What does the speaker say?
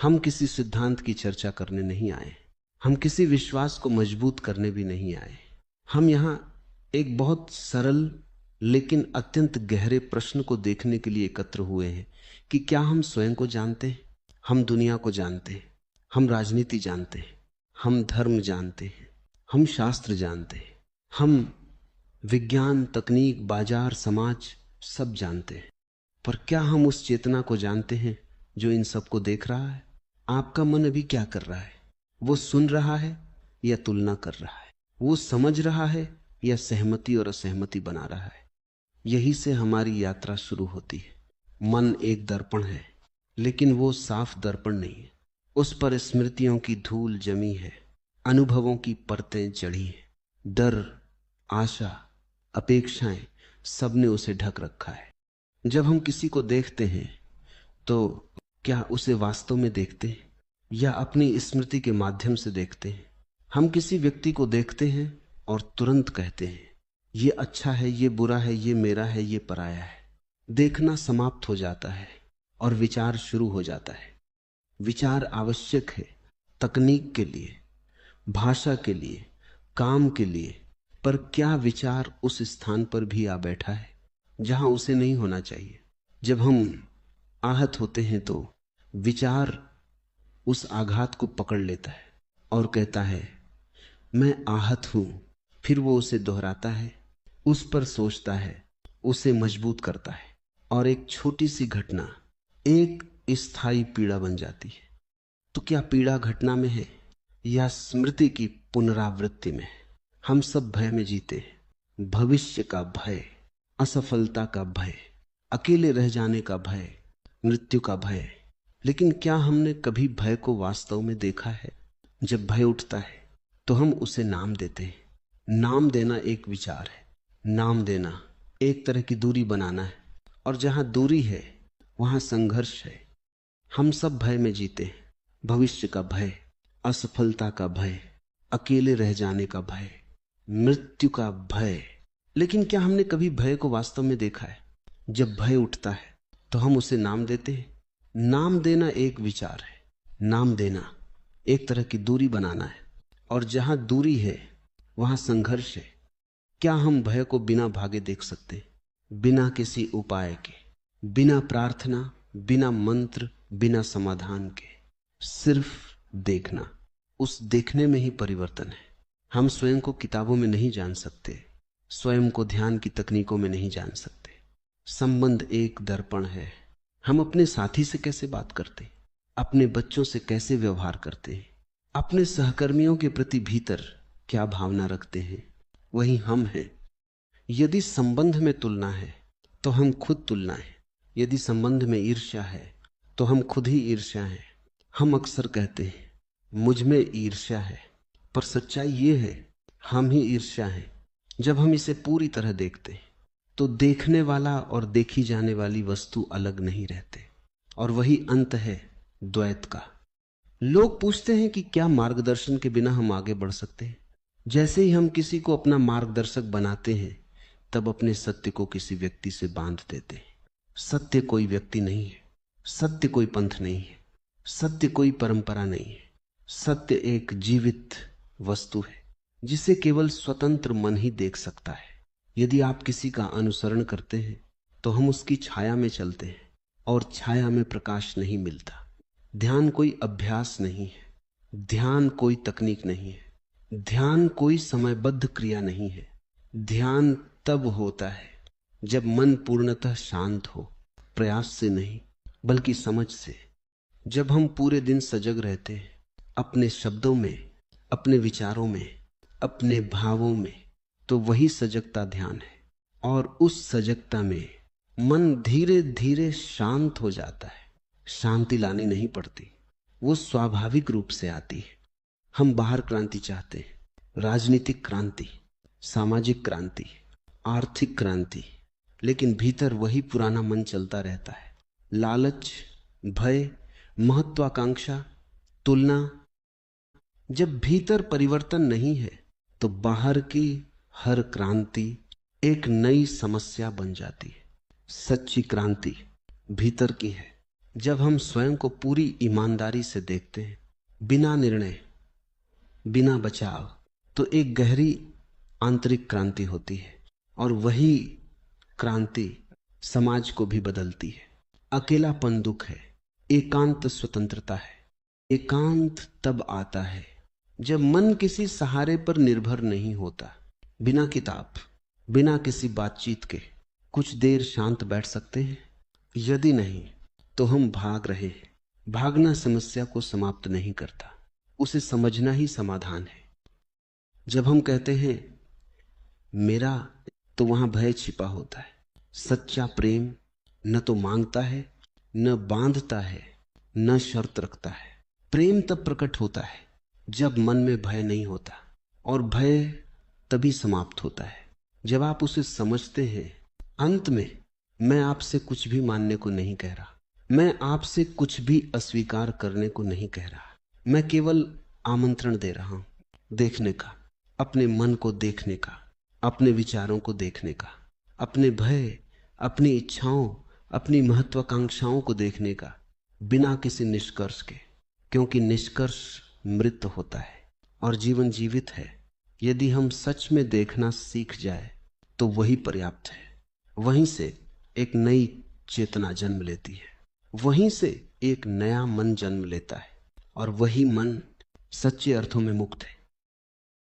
हम किसी सिद्धांत की चर्चा करने नहीं आए, हम किसी विश्वास को मजबूत करने भी नहीं आए। हम यहाँ एक बहुत सरल लेकिन अत्यंत गहरे प्रश्न को देखने के लिए एकत्र हुए हैं कि क्या हम स्वयं को जानते हैं? हम दुनिया को जानते हैं, हम राजनीति जानते हैं, हम धर्म जानते हैं, हम शास्त्र जानते हैं, हम विज्ञान, तकनीक, बाजार, समाज सब जानते हैं, पर क्या हम उस चेतना को जानते हैं जो इन सबको देख रहा है? आपका मन अभी क्या कर रहा है? वो सुन रहा है या तुलना कर रहा है? वो समझ रहा है या सहमति और असहमति बना रहा है? यही से हमारी यात्रा शुरू होती है। मन एक दर्पण है, लेकिन वो साफ दर्पण नहीं है। उस पर स्मृतियों की धूल जमी है, अनुभवों की परतें चढ़ी हैं, डर, आशा, अपेक्षाएं सबने उसे ढक रखा है। जब हम किसी को देखते हैं तो क्या उसे वास्तव में देखते हैं या अपनी स्मृति के माध्यम से देखते हैं? हम किसी व्यक्ति को देखते हैं और तुरंत कहते हैं ये अच्छा है, ये बुरा है, ये मेरा है, ये पराया है। देखना समाप्त हो जाता है और विचार शुरू हो जाता है। विचार आवश्यक है तकनीक के लिए, भाषा के लिए, काम के लिए, पर क्या विचार उस स्थान पर भी आ बैठा है जहां उसे नहीं होना चाहिए? जब हम आहत होते हैं तो विचार उस आघात को पकड़ लेता है और कहता है मैं आहत हूं। फिर वो उसे दोहराता है, उस पर सोचता है, उसे मजबूत करता है और एक छोटी सी घटना एक स्थायी पीड़ा बन जाती है। तो क्या पीड़ा घटना में है या स्मृति की पुनरावृत्ति में? हम सब भय में जीते हैं। भविष्य का भय, असफलता का भय, अकेले रह जाने का भय, मृत्यु का भय। लेकिन क्या हमने कभी भय को वास्तव में देखा है? जब भय उठता है तो हम उसे नाम देते हैं। नाम देना एक विचार है। नाम देना एक तरह की दूरी बनाना है, और जहां दूरी है वहां संघर्ष है। हम सब भय में जीते हैं। भविष्य का भय, असफलता का भय, अकेले रह जाने का भय, मृत्यु का भय। लेकिन क्या हमने कभी भय को वास्तव में देखा है? जब भय उठता है तो हम उसे नाम देते हैं। नाम देना एक विचार है। नाम देना एक तरह की दूरी बनाना है, और जहां दूरी है वहां संघर्ष है। क्या हम भय को बिना भागे देख सकते? बिना किसी उपाय के, बिना प्रार्थना, बिना मंत्र, बिना समाधान के, सिर्फ देखना। उस देखने में ही परिवर्तन है। हम स्वयं को किताबों में नहीं जान सकते, स्वयं को ध्यान की तकनीकों में नहीं जान सकते। संबंध एक दर्पण है। हम अपने साथी से कैसे बात करते, अपने बच्चों से कैसे व्यवहार करते, अपने सहकर्मियों के प्रति भीतर क्या भावना रखते हैं, वही हम हैं। यदि संबंध में तुलना है तो हम खुद तुलना है। यदि संबंध में ईर्ष्या है तो हम खुद ही ईर्ष्या हैं। हम अक्सर कहते हैं मुझ में ईर्ष्या है, पर सच्चाई ये है हम ही ईर्ष्या हैं। जब हम इसे पूरी तरह देखते हैं तो देखने वाला और देखी जाने वाली वस्तु अलग नहीं रहते, और वही अंत है द्वैत का। लोग पूछते हैं कि क्या मार्गदर्शन के बिना हम आगे बढ़ सकते हैं? जैसे ही हम किसी को अपना मार्गदर्शक बनाते हैं तब अपने सत्य को किसी व्यक्ति से बांध देते हैं। सत्य कोई व्यक्ति नहीं है, सत्य कोई पंथ नहीं है, सत्य कोई परंपरा नहीं है। सत्य एक जीवित वस्तु है जिसे केवल स्वतंत्र मन ही देख सकता है। यदि आप किसी का अनुसरण करते हैं तो हम उसकी छाया में चलते हैं, और छाया में प्रकाश नहीं मिलता। ध्यान कोई अभ्यास नहीं है, ध्यान कोई तकनीक नहीं है, ध्यान कोई समयबद्ध क्रिया नहीं है। ध्यान तब होता है जब मन पूर्णतः शांत हो, प्रयास से नहीं बल्कि समझ से। जब हम पूरे दिन सजग रहते हैं अपने शब्दों में, अपने विचारों में, अपने भावों में, तो वही सजगता ध्यान है। और उस सजगता में मन धीरे धीरे शांत हो जाता है। शांति लानी नहीं पड़ती, वो स्वाभाविक रूप से आती है। हम बाहर क्रांति चाहते हैं, राजनीतिक क्रांति, सामाजिक क्रांति, आर्थिक क्रांति, लेकिन भीतर वही पुराना मन चलता रहता है। लालच, भय, महत्वाकांक्षा, तुलना। जब भीतर परिवर्तन नहीं है तो बाहर की हर क्रांति एक नई समस्या बन जाती है। सच्ची क्रांति भीतर की है, जब हम स्वयं को पूरी ईमानदारी से देखते हैं, बिना निर्णय, बिना बचाव, तो एक गहरी आंतरिक क्रांति होती है। और वही क्रांति समाज को भी बदलती है। अकेलापन दुख है, एकांत स्वतंत्रता है। एकांत तब आता है जब मन किसी सहारे पर निर्भर नहीं होता। बिना किताब, बिना किसी बातचीत के कुछ देर शांत बैठ सकते हैं? यदि नहीं तो हम भाग रहे हैं। भागना समस्या को समाप्त नहीं करता, उसे समझना ही समाधान है। जब हम कहते हैं मेरा, तो वहां भय छिपा होता है। सच्चा प्रेम न तो मांगता है, न बांधता है, न शर्त रखता है। प्रेम तब प्रकट होता है जब मन में भय नहीं होता, और भय तभी समाप्त होता है जब आप उसे समझते हैं। अंत में मैं आपसे कुछ भी मानने को नहीं कह रहा, मैं आपसे कुछ भी अस्वीकार करने को नहीं कह रहा। मैं केवल आमंत्रण दे रहा हूं देखने का, अपने मन को देखने का, अपने विचारों को देखने का, अपने भय, अपनी इच्छाओं, अपनी महत्वाकांक्षाओं को देखने का, बिना किसी निष्कर्ष के। क्योंकि निष्कर्ष मृत होता है और जीवन जीवित है। यदि हम सच में देखना सीख जाए तो वही पर्याप्त है। वहीं से एक नई चेतना जन्म लेती है, वहीं से एक नया मन जन्म लेता है, और वही मन सच्चे अर्थों में मुक्त है।